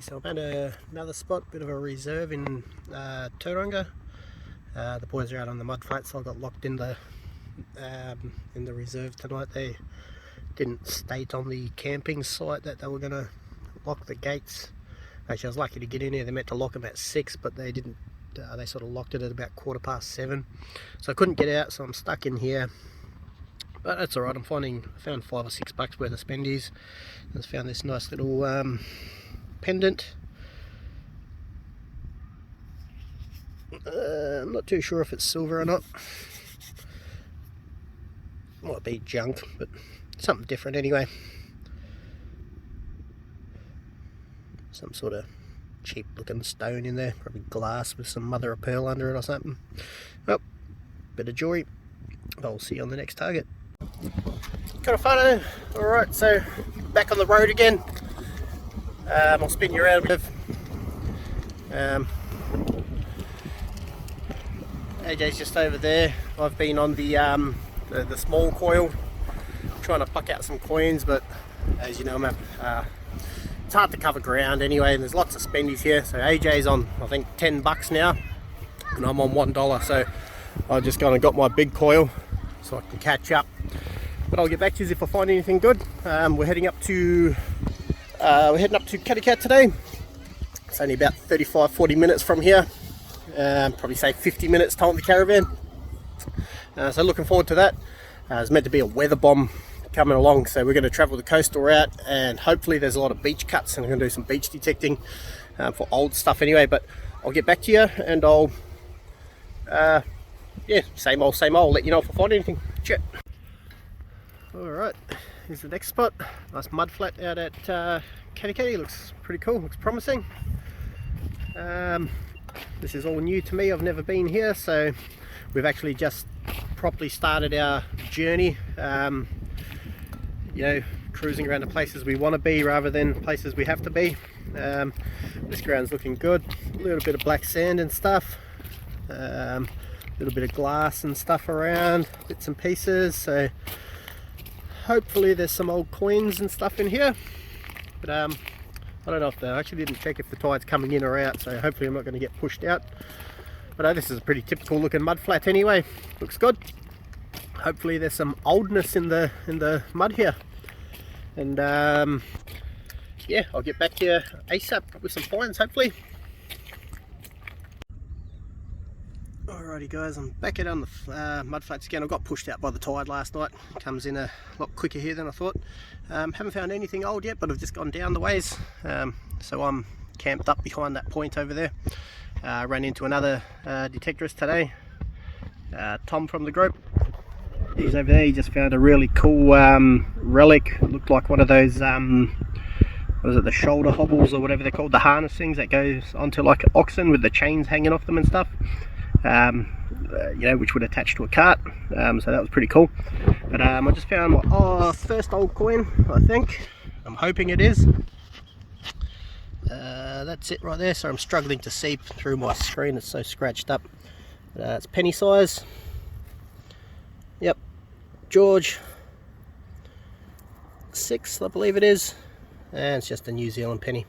So I'm at another spot, bit of a reserve in Tauranga. The boys are out on the mud flat, so I got locked in the reserve tonight. They didn't state on the camping site that they were going to lock the gates. Actually, I was lucky to get in here. They meant to lock them at 6, but they didn't. They sort of locked it at about 7:15, so I couldn't get out. So I'm stuck in here. But that's alright. I found $5 or $6 worth of spendies. I just found this nice little pendant. I'm not too sure if it's silver or not. Might be junk, but something different anyway. Some sort of cheap looking stone in there, probably glass with some mother of pearl under it or something. Well, bit of jewelry. I'll see you on the next target. Got a photo. Alright, so back on the road again. I'll spin you around a bit. AJ's just over there. I've been on the small coil trying to pluck out some coins, but as you know, it's hard to cover ground anyway, and there's lots of spendies here. So AJ's on, I think, $10 now, and I'm on $1, so I just kind of got my big coil so I can catch up. But I'll get back to you if I find anything good. We're heading up to Katikati today. It's only about 35-40 minutes from here. Probably say 50 minutes towing the caravan. So looking forward to that. There's meant to be a weather bomb coming along, so we're going to travel the coastal route, and hopefully there's a lot of beach cuts, and I'm going to do some beach detecting for old stuff anyway. But I'll get back to you, and I'll yeah, same old, let you know if I find anything. Check. Alright, here's the next spot. Nice mud flat out at Katikati. Looks pretty cool, looks promising. This is all new to me, I've never been here, so we've actually just properly started our journey. You know, cruising around the places we want to be rather than places we have to be. This ground's looking good. A little bit of black sand and stuff. A little bit of glass and stuff around, bits and pieces. So hopefully there's some old coins and stuff in here. But I don't know if I actually didn't check if the tide's coming in or out, so hopefully I'm not going to get pushed out. But this is a pretty typical looking mud flat anyway. Looks good. Hopefully there's some oldness in the mud here. And yeah, I'll get back to you ASAP with some finds hopefully. Alrighty guys, I'm back out on the mud flats again. I got pushed out by the tide last night. It comes in a lot quicker here than I thought. Haven't found anything old yet, but I've just gone down the ways. So I'm camped up behind that point over there. Ran into another detectorist today, Tom from the group. He's over there. He just found a really cool relic. It looked like one of those what is it, the shoulder hobbles or whatever they're called, the harness things that goes onto like oxen with the chains hanging off them and stuff. You know, which would attach to a cart. So that was pretty cool. But I just found my first old coin, I think. I'm hoping it is. That's it right there. So I'm struggling to see through my screen, it's so scratched up. It's penny size. Yep, George 6, I believe it is, and it's just a New Zealand penny.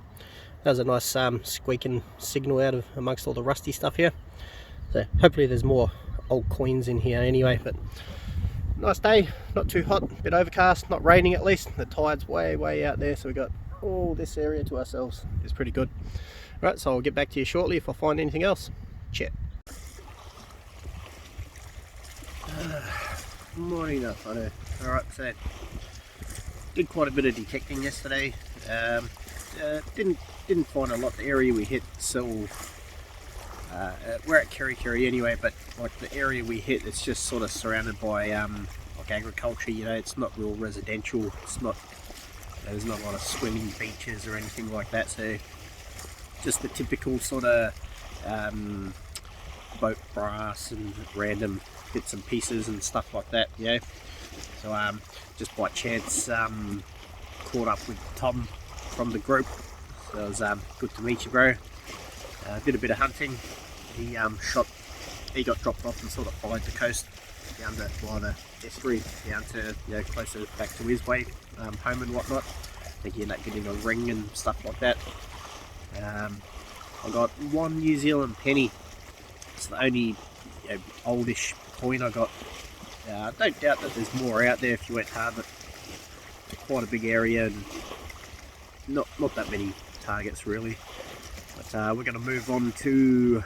That was a nice squeaking signal out of amongst all the rusty stuff here. So hopefully there's more old coins in here anyway. But nice day, not too hot, a bit overcast, not raining at least. The tide's way out there, so we got all this area to ourselves. It's pretty good. Right, so I'll get back to you shortly if I find anything else. Check. Morning enough, I know. Alright, so did quite a bit of detecting yesterday. Didn't find a lot. The area we hit, so we're at Katikati anyway, but like the area we hit, it's just sort of surrounded by like agriculture. You know, it's not real residential. It's not. There's not a lot of swimming beaches or anything like that. So just the typical sort of boat brass and random bits and pieces and stuff like that, you know. So just by chance caught up with Tom from the group. So it was good to meet you, bro. Did a bit of hunting. He got dropped off and sort of followed the coast down the estuary down to, you know, closer back to his way home and whatnot. I think he ended up getting a ring and stuff like that. I got one New Zealand penny. It's the only oldish coin I got. I don't doubt that there's more out there if you went hard, but quite a big area and not that many targets really. But we're going to move on to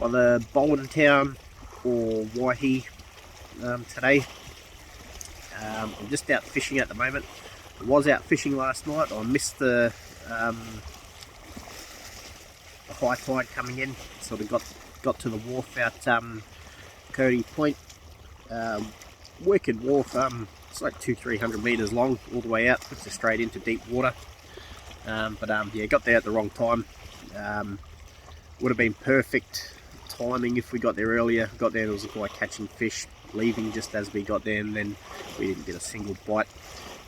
either Bowen Town or Waihi today. I'm just out fishing at the moment. I was out fishing last night. I missed the high tide coming in. Sort of got to the wharf out Katikati Point. Wicked wharf. It's like 200-300 meters long all the way out. Puts you straight into deep water. Yeah, got there at the wrong time. Would have been perfect timing if we got there earlier. Got there, there was a guy catching fish, leaving just as we got there, and then we didn't get a single bite.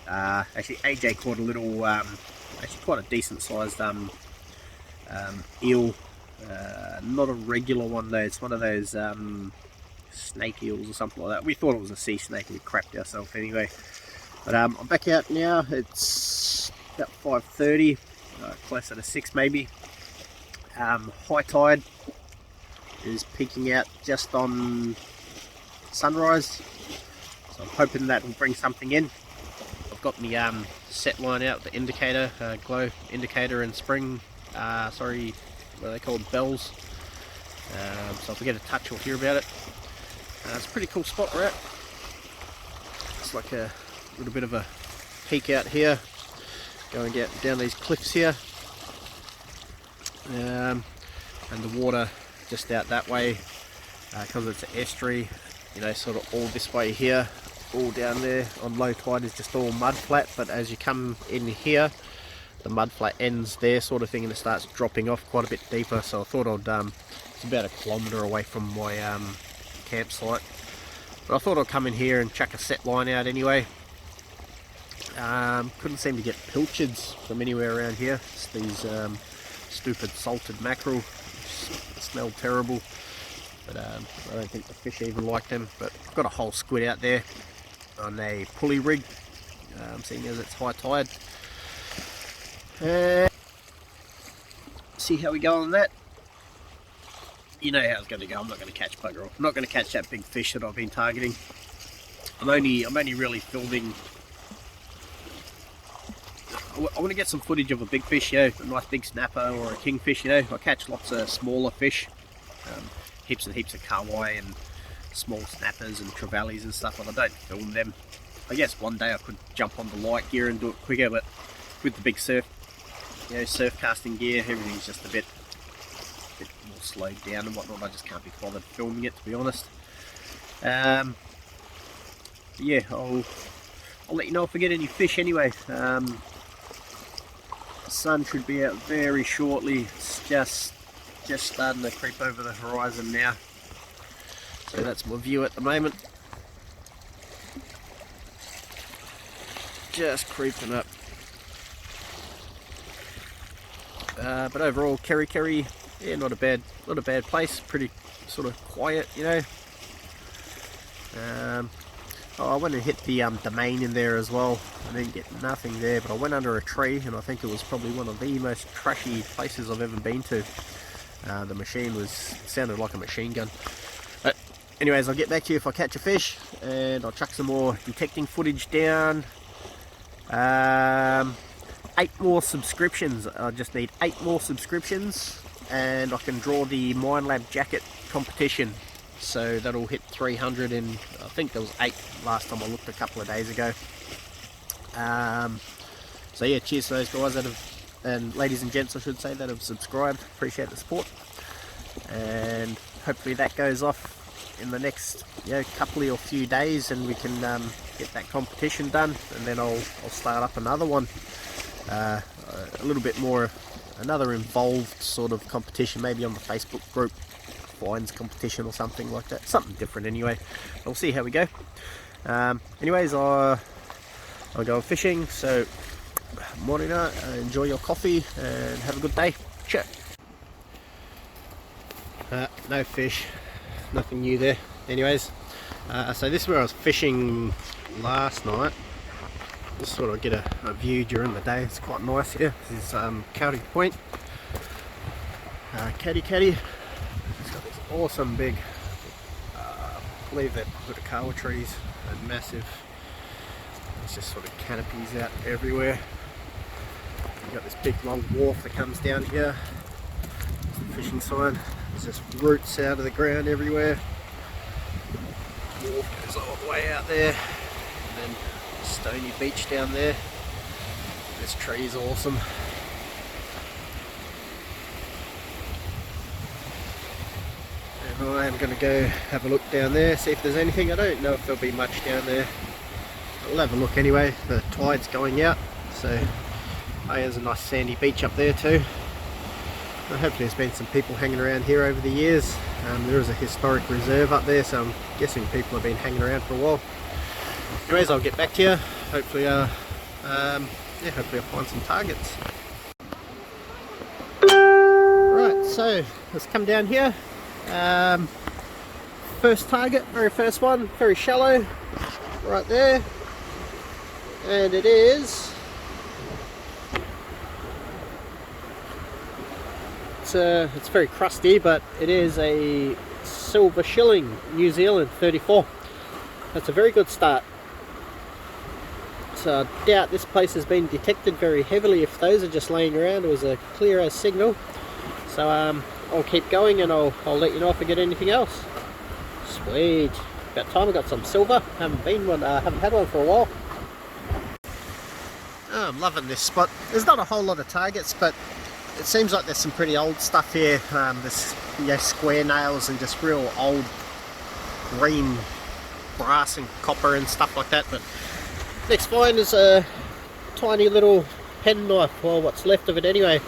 Actually, AJ caught a little, actually quite a decent sized eel. Not a regular one though, it's one of those snake eels or something like that. We thought it was a sea snake and we crapped ourselves anyway. But I'm back out now. It's about 5:30, closer to 6 maybe. High tide is peaking out just on sunrise, so I'm hoping that will bring something in. I've got my set line out, the indicator, glow indicator and spring, sorry, what are they called, bells. So if we get a touch we'll hear about it. It's a pretty cool spot we're at. It's like a little bit of a peak out here, going down these cliffs here, and the water just out that way, because it's an estuary, you know, sort of all this way here, all down there on low tide is just all mud flat, but as you come in here the mud flat ends there sort of thing, and it starts dropping off quite a bit deeper. So I thought I'd it's about 1 kilometre away from my campsite, but I thought I'd come in here and chuck a set line out anyway. Couldn't seem to get pilchards from anywhere around here. It's these stupid salted mackerel, smell terrible, but I don't think the fish even like them. But I've got a whole squid out there on a pulley rig, seeing as it's high tide. See how we go on that. You know how it's going to go. I'm not going to catch bugger off. I'm not going to catch that big fish that I've been targeting. I'm only really filming. I want to get some footage of a big fish, you know, a nice big snapper or a kingfish, you know. I catch lots of smaller fish, heaps and heaps of kahawai and small snappers and trevallies and stuff, and I don't film them. I guess one day I could jump on the light gear and do it quicker, but with the big surf, you know, surf casting gear, everything's just a bit more slowed down and whatnot. I just can't be bothered filming it, to be honest. Yeah, I'll let you know if I get any fish anyway. The sun should be out very shortly. It's just starting to creep over the horizon now. So that's my view at the moment. Just creeping up. But overall, Kerry, yeah, not a bad place. Pretty sort of quiet, you know. I went and hit the domain in there as well. I didn't get nothing there, but I went under a tree, and I think it was probably one of the most trashy places I've ever been to. The machine sounded like a machine gun. But anyways, I'll get back to you if I catch a fish, and I'll chuck some more detecting footage down. 8 more subscriptions. I just need 8 more subscriptions, and I can draw the Minelab jacket competition. So that'll hit 300 in, I think there was 8 last time I looked a couple of days ago. So yeah, cheers to those guys that have, and ladies and gents I should say, that have subscribed. Appreciate the support, and hopefully that goes off in the next couple or few days, and we can get that competition done, and then I'll start up another one, a little bit more, another involved sort of competition, maybe on the Facebook group, finds competition or something like that, something different anyway. We'll see how we go. Anyways, I'll go fishing, so morena, enjoy your coffee and have a good day. Cheers. No fish, nothing new there. Anyways, so this is where I was fishing last night. Just sort of get a view during the day. It's quite nice here. This is Katikati Point. Katikati. It's got these awesome big, I believe they're putakawa trees, and massive. There's just sort of canopies out everywhere. You've got this big long wharf that comes down here. There's the fishing sign. There's just roots out of the ground everywhere. The wharf goes all the way out there. And then a stony beach down there. This tree is awesome. And I am going to go have a look down there, see if there's anything. I don't know if there'll be much down there. I'll have a look anyway. The tide's going out, so there's a nice sandy beach up there too. Well, hopefully there's been some people hanging around here over the years. There is a historic reserve up there, so I'm guessing people have been hanging around for a while. Anyways, I'll get back to you. Hopefully, hopefully I'll find some targets. Right, so let's come down here. First target, very first one, very shallow, right there, and it is. It's very crusty, but it is a silver shilling, New Zealand 34. That's a very good start. So I doubt this place has been detected very heavily. If those are just laying around, it was a clear as signal. So I'll keep going, and I'll let you know if I get anything else. Sweet. About time I got some silver. Haven't had one for a while. Oh, I'm loving this spot. There's not a whole lot of targets, but it seems like there's some pretty old stuff here. There's square nails and just real old green brass and copper and stuff like that. But next find is a tiny little penknife, well, what's left of it anyway.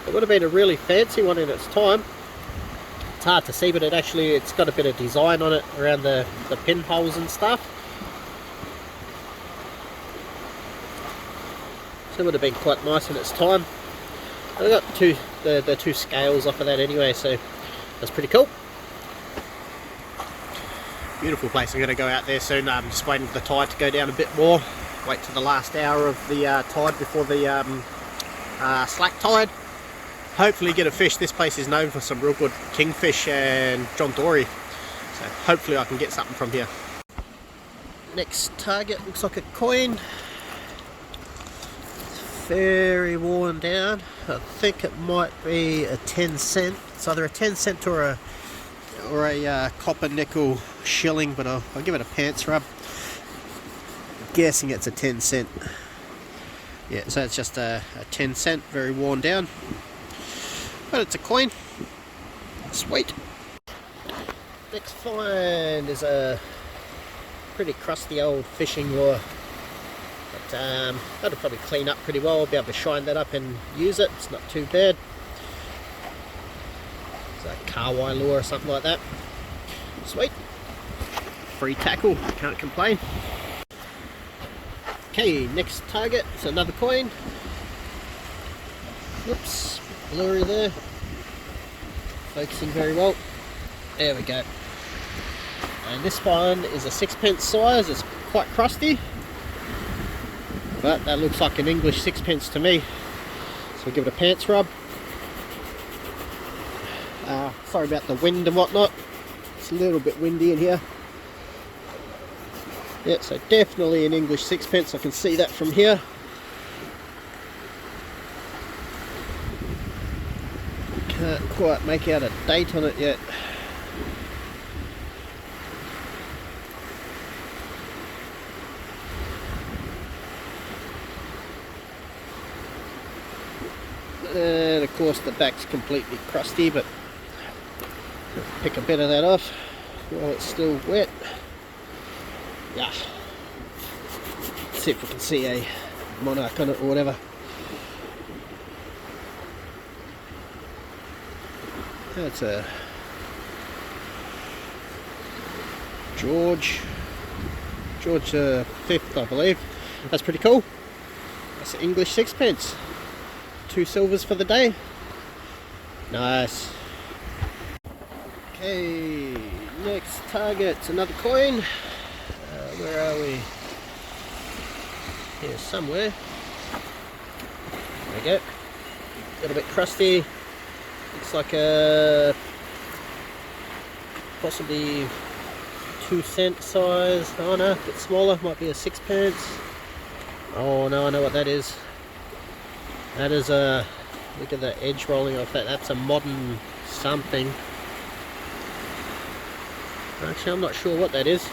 It would have been a really fancy one in its time. It's hard to see, but it's got a bit of design on it around the pinholes and stuff. So it would have been quite nice in its time. I got the two scales off of that anyway, so that's pretty cool. Beautiful place. I'm going to go out there soon. I'm just waiting for the tide to go down a bit more. Wait till the last hour of the tide before the slack tide. Hopefully get a fish. This place is known for some real good kingfish and John Dory, so hopefully I can get something from here. Next target looks like a coin. Very worn down. I think it might be a 10 cent. It's either a 10 cent or a copper nickel shilling, but I'll give it a pants rub. I'm guessing it's a 10 cent. Yeah, so it's just a 10 cent, very worn down. But it's a coin. Sweet. Next find is a pretty crusty old fishing lure. But that'll probably clean up pretty well. I'll be able to shine that up and use it. It's not too bad. It's a Kawai lure or something like that. Sweet. Free tackle, can't complain. Okay, next target. It's another coin. Whoops, blurry there. Focusing very well. There we go. And this one is a 6p size. It's quite crusty, but that looks like an English 6p to me. So we'll give it a pants rub. Sorry about the wind and whatnot. It's a little bit windy in here. Yeah, so definitely an English 6p. I can see that from here. Can't quite make out a date on it yet. And of course the back's completely crusty, but pick a bit of that off while it's still wet. Yeah. Let's see if we can see a monarch on it or whatever. That's a George V, I believe. That's pretty cool. That's an English 6p. 2 silvers for the day. Nice. Okay, next target's another coin. Where are we? here somewhere. There we go. A little bit crusty. Looks like a possibly 2-cent size. Oh no, a bit smaller. Might be a 6-pence. Oh no, I know what that is. That is a, look at the edge rolling off that. That's a modern something. Actually, I'm not sure what that is.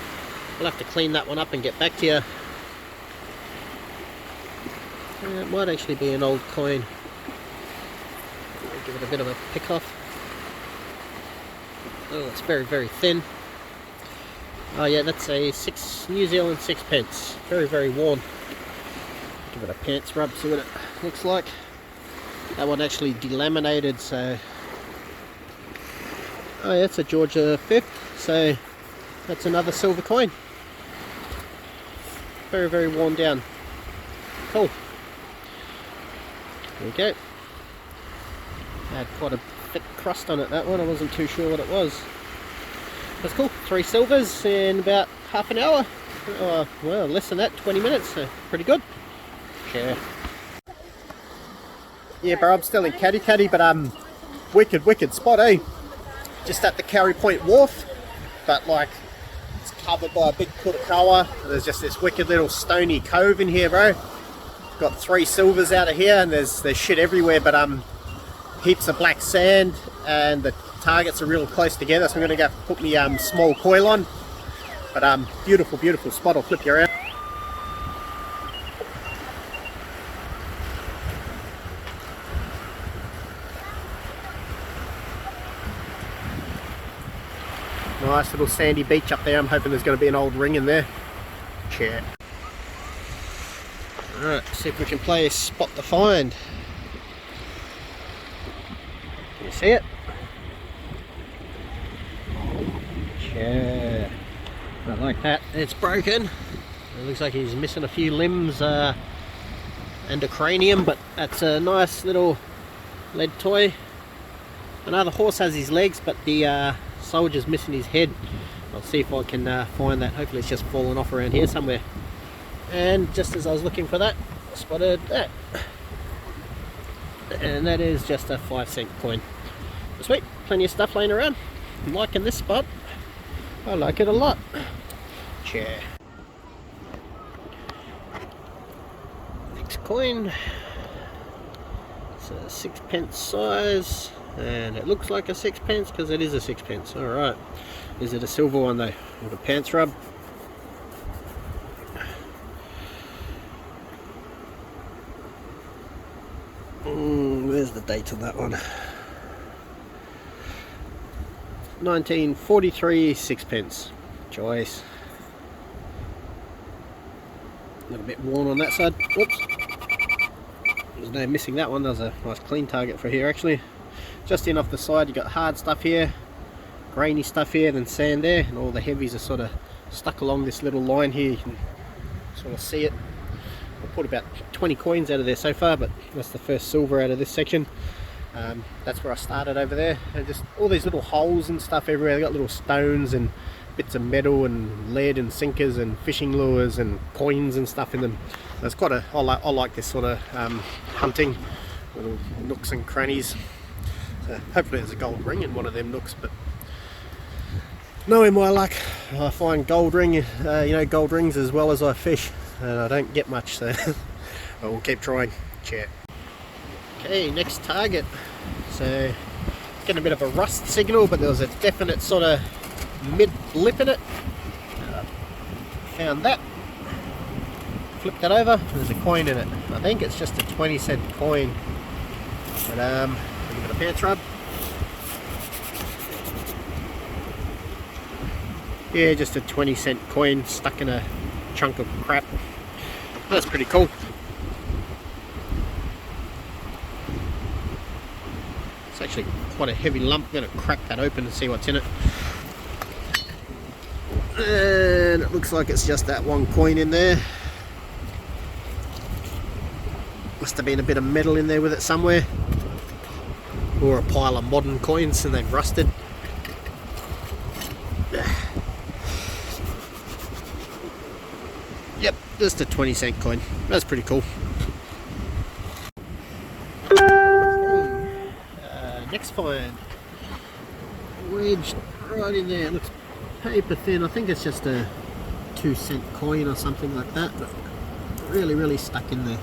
We'll have to clean that one up and get back to you. It might actually be an old coin. Give it a bit of a pick off. Oh, it's very, very thin. Oh yeah, that's a New Zealand 6-pence. Very, very worn. Give it a pants rub, see what it looks like. That one actually delaminated, so... Oh yeah, it's a Georgia 5th, so that's another silver coin. Very, very worn down. Cool. There we go. Had quite a thick crust on it, that one. I wasn't too sure what it was. That's cool. 3 silvers in about half an hour. Well, less than that, 20 minutes, so pretty good. Yeah. Yeah, bro, I'm still in Katikati, but wicked spot, eh? Just at the Carry Point Wharf, but like it's covered by a big putakawa. There's just this wicked little stony cove in here, bro. Got 3 silvers out of here, and there's shit everywhere, but heaps of black sand, and the targets are real close together, so I'm gonna go put my small coil on. But beautiful spot. I'll flip you around. Nice little sandy beach up there. I'm hoping there's going to be an old ring in there. Check. Alright, see if we can play Spot the Find. Can you see it? Yeah. I like that. It's broken. It looks like he's missing a few limbs and a cranium, but that's a nice little lead toy. I know the horse has his legs, but the soldier's missing his head. I'll see if I can find that. Hopefully it's just fallen off around here somewhere. And just as I was looking for that, I spotted that. And that is just a 5-cent coin. Sweet, plenty of stuff laying around. I'm liking this spot. I like it a lot. Chair. Next coin. It's a 6-pence size. And it looks like a 6-pence because it is a 6-pence. Alright. Is it a silver one though? With a pants rub? Where's the date on that one? 1943 6-pence. Choice. A little bit worn on that side. Whoops. There's no missing that one. There's a nice clean target for here actually. Just in off the side, you got hard stuff here, grainy stuff here, then sand there, and all the heavies are sort of stuck along this little line here. You can sort of see it. I've put about 20 coins out of there so far, but that's the first silver out of this section. That's where I started over there, and just all these little holes and stuff everywhere. They got little stones and bits of metal and lead and sinkers and fishing lures and coins and stuff in them. That's quite a. I like this sort of hunting, little nooks and crannies. So hopefully there's a gold ring in one of them nooks, but knowing my luck, I find gold rings as well as I fish, and I don't get much, so I will keep trying. Check. Okay, next target. So getting a bit of a rust signal, but there was a definite sort of mid lip in it. Found that. Flipped that over. There's a coin in it. I think it's just a 20-cent coin. But give it a pants rub. Yeah, just a 20-cent coin stuck in a chunk of crap. That's pretty cool. It's actually quite a heavy lump. I'm going to crack that open and see what's in it. And it looks like it's just that one coin in there. Must have been a bit of metal in there with it somewhere. Or a pile of modern coins and they've rusted. Yep, just a 20-cent coin. That's pretty cool. Next find, wedged right in there. It looks paper thin. I think it's just a 2-cent coin or something like that, but really stuck in there.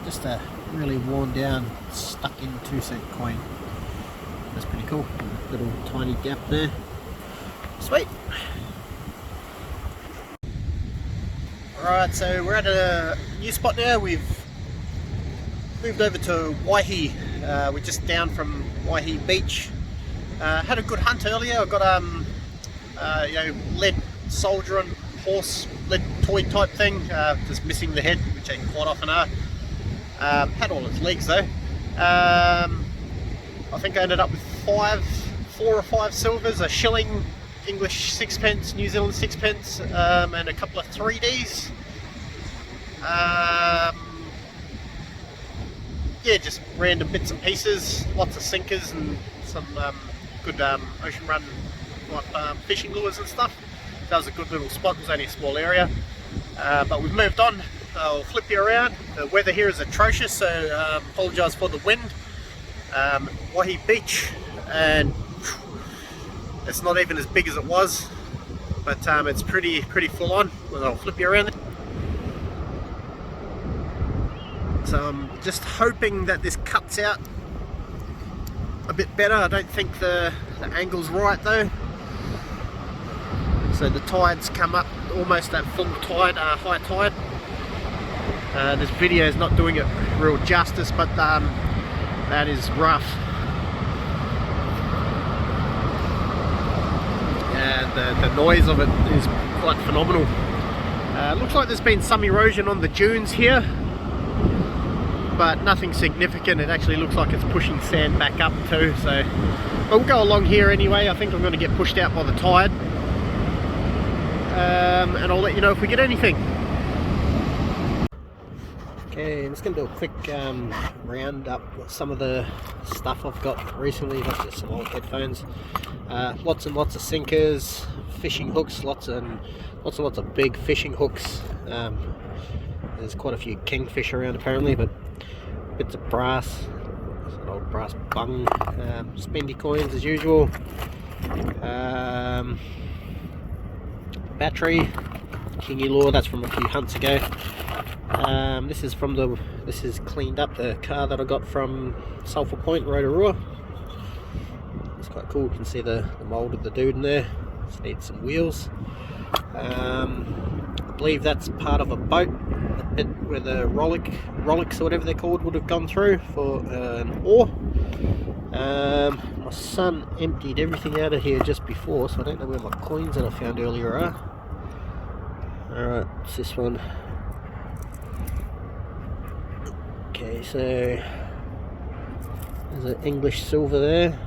Just a really worn down, stuck in 2-cent coin. That's pretty cool. Little tiny gap there. Sweet. Alright, so we're at a new spot now. We've moved over to Waihi. We're just down from Waihi Beach. Had a good hunt earlier. I got you know, lead soldier on horse, lead toy type thing. Just missing the head, which they quite often are. Had all its legs though. I think I ended up with 4 or 5 silvers, a shilling, English sixpence, New Zealand sixpence, and a couple of 3Ds. Yeah, just random bits and pieces, lots of sinkers and some good ocean run like fishing lures and stuff. That was a good little spot. It was only a small area, but we've moved on. I'll flip you around. The weather here is atrocious, so apologise for the wind. Waihi Beach, and it's not even as big as it was, but it's pretty full on. Well, I'll flip you around. So I'm just hoping that this cuts out a bit better. I don't think the angle's right though. So the tides come up almost at full tide, high tide. This video is not doing it real justice, but that is rough. And the noise of it is quite phenomenal. Looks like there's been some erosion on the dunes here, but nothing significant. It actually looks like it's pushing sand back up too, so we'll go along here anyway. I think I'm going to get pushed out by the tide, and I'll let you know if we get anything. Okay, I'm just going to do a quick round up some of the stuff I've got recently. That's just some old headphones. Lots and lots of sinkers, fishing hooks, lots and lots of big fishing hooks. There's quite a few kingfish around apparently, but bits of brass, an old brass bung, spendy coins as usual, battery, kingy lure, that's from a few hunts ago. This is cleaned up the car that I got from Sulphur Point, Rotorua. It's quite cool. You can see the mould of the dude in there. Just needs some wheels. I believe that's part of a boat, the bit where the rollicks or whatever they're called would have gone through for an oar. My son emptied everything out of here just before, so I don't know where my coins that I found earlier are. Alright, it's this one. Okay, so there's an English silver there.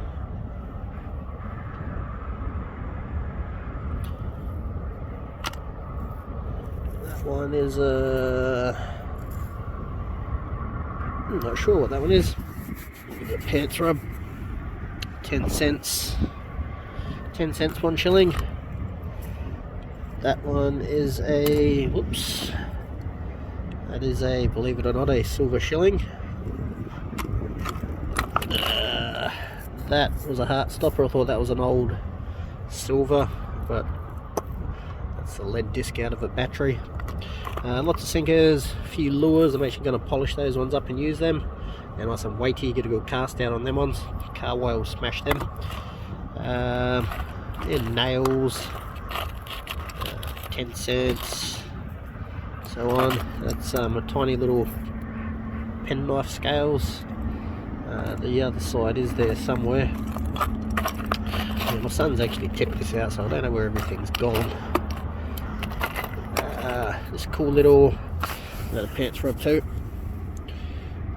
That one is I'm not sure what that one is. Give it a pants rub. 10 cents. 10 cents, 1 shilling. That one is a, whoops, that is a, believe it or not, a silver shilling. That was a heart stopper. I thought that was an old silver, but that's a lead disc out of a battery. Lots of sinkers, a few lures. I'm actually going to polish those ones up and use them. And like some Waihi, get a good cast out on them ones. Car whale will smash them. And nails, 10 cents, so on. That's a tiny little penknife scales. The other side is there somewhere. Yeah, my son's actually tipped this out, so I don't know where everything's gone. This cool little, another pants rub too.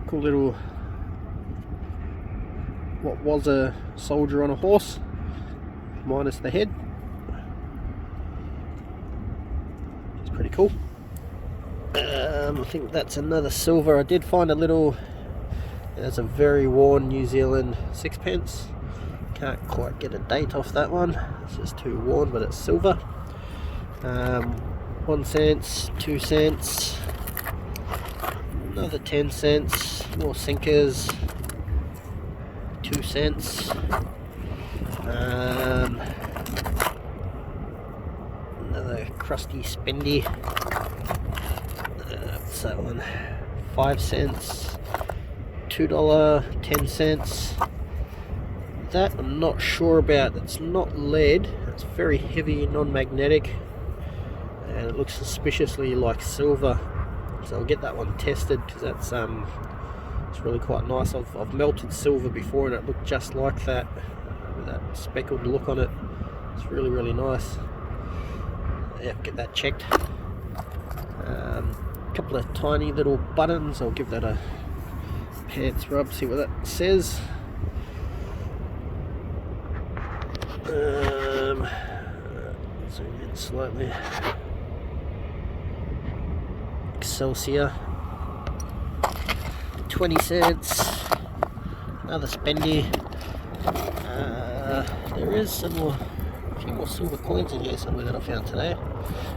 Cool little, what was a soldier on a horse, minus the head. It's pretty cool. I think that's another silver. I did find a little, there's a very worn New Zealand sixpence. Can't quite get a date off that one. It's just too worn, but it's silver. 1 cent, 2 cents, another 10 cents, more sinkers, 2 cents, another crusty spendy, what's that one, 5 cents, $2, 10 cents. That I'm not sure about. It's not lead, it's very heavy, non-magnetic, and it looks suspiciously like silver, so I'll get that one tested because that's it's really quite nice. I've melted silver before and it looked just like that with that speckled look on it. It's really, really nice. Yeah, get that checked. A couple of tiny little buttons, I'll give that a pants rub, see what that says. Zoom in slightly. Excelsior, 20 cents, another spendy. There is some more, a few more silver coins in here somewhere that I found today.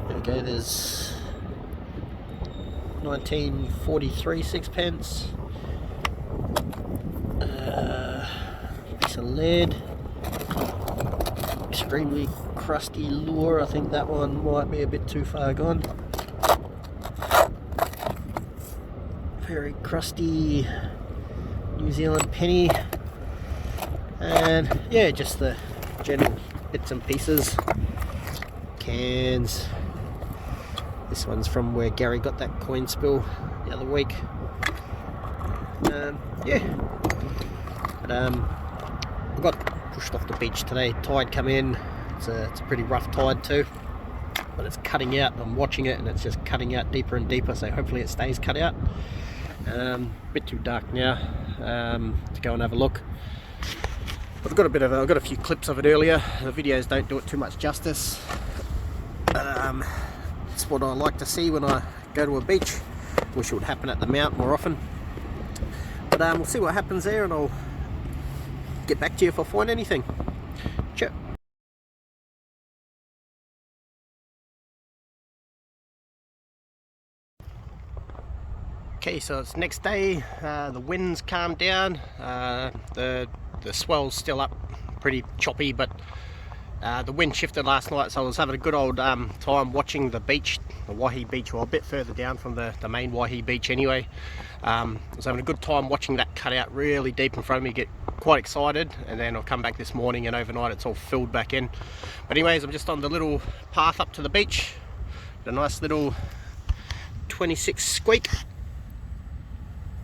There we go, there's 1943 sixpence, piece of lead, extremely crusty lure. I think that one might be a bit too far gone. Very crusty New Zealand penny, and yeah, just the general bits and pieces. Cans. This one's from where Gary got that coin spill the other week. Yeah, but I got pushed off the beach today. Tide come in. It's a pretty rough tide too, but it's cutting out. I'm watching it and it's just cutting out deeper and deeper, so hopefully it stays cut out. Bit too dark now to go and have a look. I've got a few clips of it earlier. The videos don't do it too much justice. It's what I like to see when I go to a beach. Wish it would happen at the Mount more often. But we'll see what happens there, and I'll get back to you if I find anything. Ciao. Okay, so it's next day. The wind's calmed down. The swell's still up, pretty choppy, but the wind shifted last night, so I was having a good old time watching the beach, the Waihi beach, or a bit further down from the main Waihi beach anyway. I was having a good time watching that cut out really deep in front of me, get quite excited, and then I'll come back this morning and overnight it's all filled back in. But anyways, I'm just on the little path up to the beach, the nice little 26 squeak,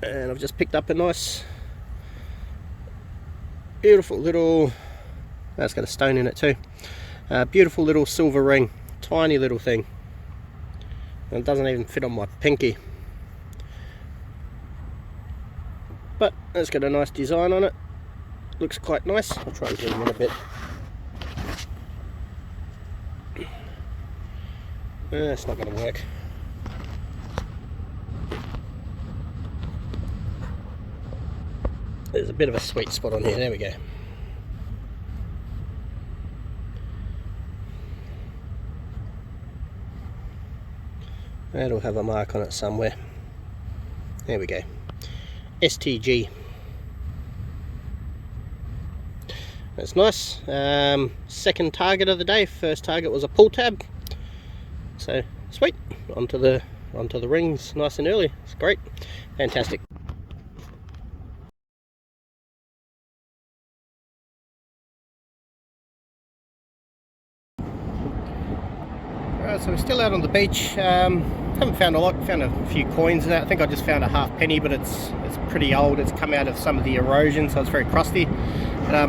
and I've just picked up a nice beautiful little, that's got a stone in it too, beautiful little silver ring, tiny little thing, and it doesn't even fit on my pinky, but it's got a nice design on it, looks quite nice. I'll try and zoom in a bit. It's not going to work. There's a bit of a sweet spot on here, there we go. That'll have a mark on it somewhere. There we go. STG. That's nice. Second target of the day. First target was a pull tab. So sweet. Onto the rings nice and early. It's great. Fantastic. So we're still out on the beach. Haven't found a lot. Found a few coins in it. I think I just found a half penny, but it's pretty old. It's come out of some of the erosion, so it's very crusty. But,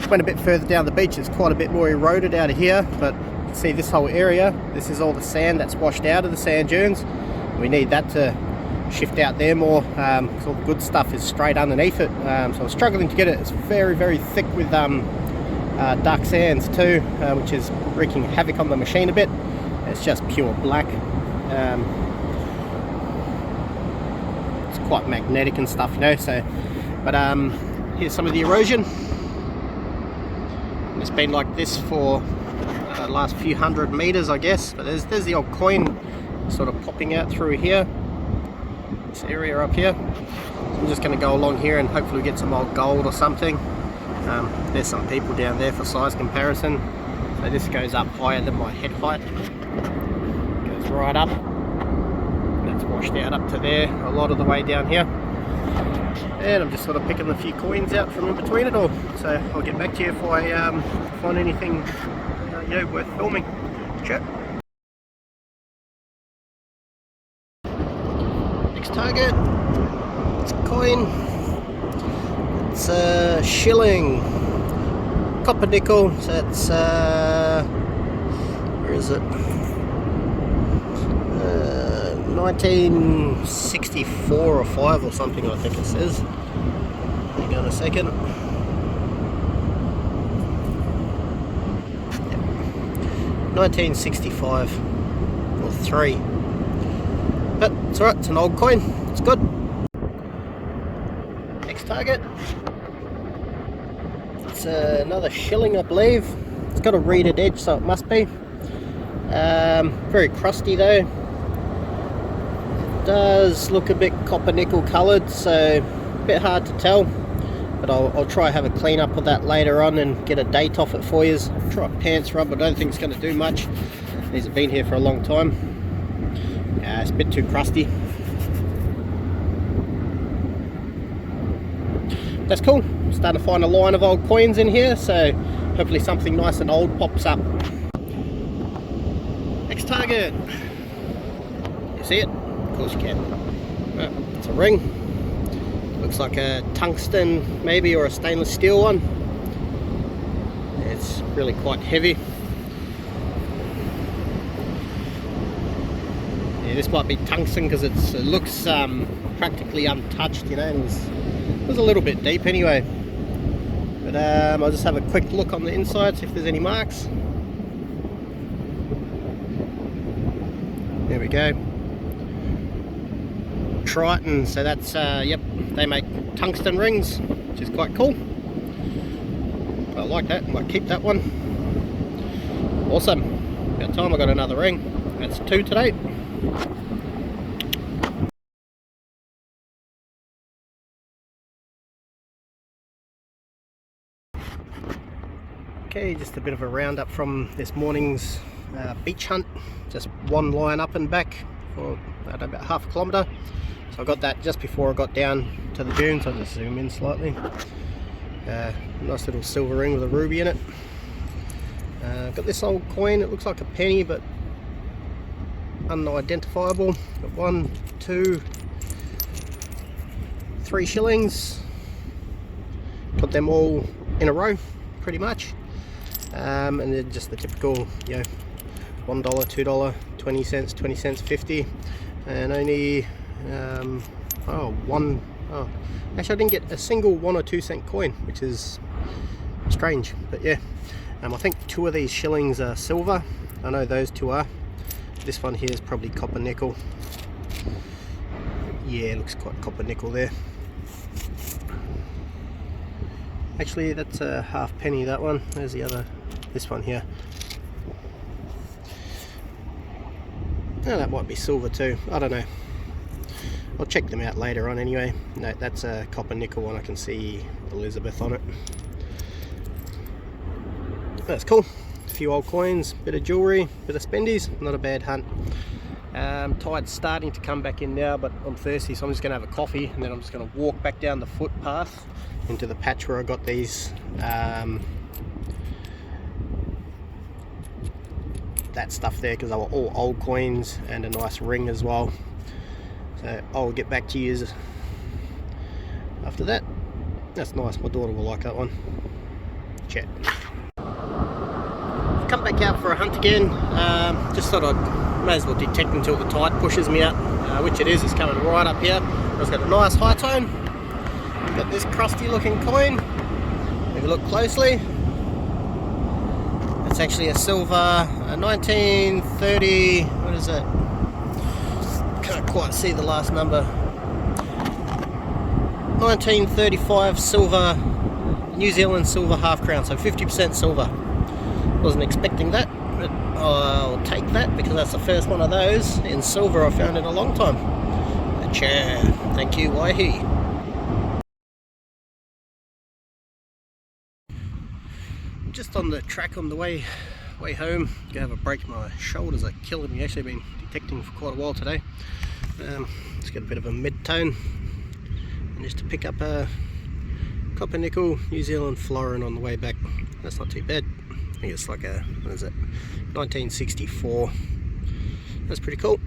went a bit further down the beach. It's quite a bit more eroded out of here. But see this whole area. This is all the sand that's washed out of the sand dunes. We need that to shift out there more, because all the good stuff is straight underneath it. So I'm struggling to get it. It's very, very thick with dark sands too, which is wreaking havoc on the machine a bit. It's just pure black. It's quite magnetic and stuff, you know. So, but here's some of the erosion. It's been like this for the last few hundred meters, I guess. But there's the old coin sort of popping out through here, this area up here. So I'm just going to go along here and hopefully get some old gold or something. There's some people down there for size comparison. So this goes up higher than my head height. Goes right up. That's washed out up to there, a lot of the way down here. And I'm just sort of picking a few coins out from in between it all. So I'll get back to you if I find anything worth filming. Sure. Next target, it's a coin. It's a shilling, copper nickel. So it's where is it? 1964 or 5 or something, I think it says. Hang on a second. Yep. 1965 or 3. But it's alright, it's an old coin, it's good. Next target. It's another shilling, I believe. It's got a reeded edge, so it must be. Very crusty though. Does look a bit copper nickel coloured, so a bit hard to tell, but I'll try have a clean up of that later on and get a date off it for you. Try a pants rub, I don't think it's going to do much. These have been here for a long time. It's a bit too crusty. That's cool. I'm starting to find a line of old coins in here, so hopefully something nice and old pops up. Next target. You see it? Of course you can. It's a ring. Looks like a tungsten maybe, or a stainless steel one. It's really quite heavy. Yeah, this might be tungsten because it looks practically untouched, you know, and it was a little bit deep anyway. But I'll just have a quick look on the inside, see if there's any marks. There we go. Triton, so that's yep, they make tungsten rings, which is quite cool. I like that, might keep that one. Awesome, about time I got another ring. That's 2 today. Okay, just a bit of a roundup from this morning's beach hunt. Just one line up and back for about half a kilometre. So I got that just before I got down to the dunes. I'll just zoom in slightly. Nice little silver ring with a ruby in it. Got this old coin, it looks like a penny but unidentifiable. Got 1, 2, 3 shillings. Put them all in a row pretty much. And then just the typical, you know, $1, $2, 20 cents, 20 cents, 50, and only actually I didn't get a single 1 or 2 cent coin, which is strange, but yeah. I think 2 of these shillings are silver. I know those 2 are. This one here is probably copper nickel. Yeah, it looks quite copper nickel there. Actually, that's a half penny, that one. There's the other, this one here. Oh, that might be silver too, I don't know. I'll check them out later on anyway. No, that's a copper nickel one. I can see Elizabeth on it. That's cool. A few old coins, bit of jewellery, bit of spendies. Not a bad hunt. Tide's starting to come back in now, but I'm thirsty, so I'm just going to have a coffee and then I'm just going to walk back down the footpath into the patch where I got these that stuff there, because they were all old coins and a nice ring as well. So I'll get back to you after that. That's nice, my daughter will like that one. Chat. Come back out for a hunt again. Just thought I may as well detect until the tide pushes me out, which it is. It's coming right up here. It's got a nice high tone. Got this crusty looking coin. If you look closely, it's actually a silver, a 1930, what is it? Can't quite see the last number. 1935 silver, New Zealand silver half crown, so 50% silver. Wasn't expecting that. I'll take that because that's the first one of those in silver I've found in a long time. A chair. Thank you, Waihi. Just on the track on the way home. Gonna have a break. My shoulders are killing me. Actually been detecting for quite a while today. Let's get a bit of a mid-tone, and just to pick up a copper nickel New Zealand florin on the way back. That's not too bad. I think it's like a, what is it, 1964. That's pretty cool.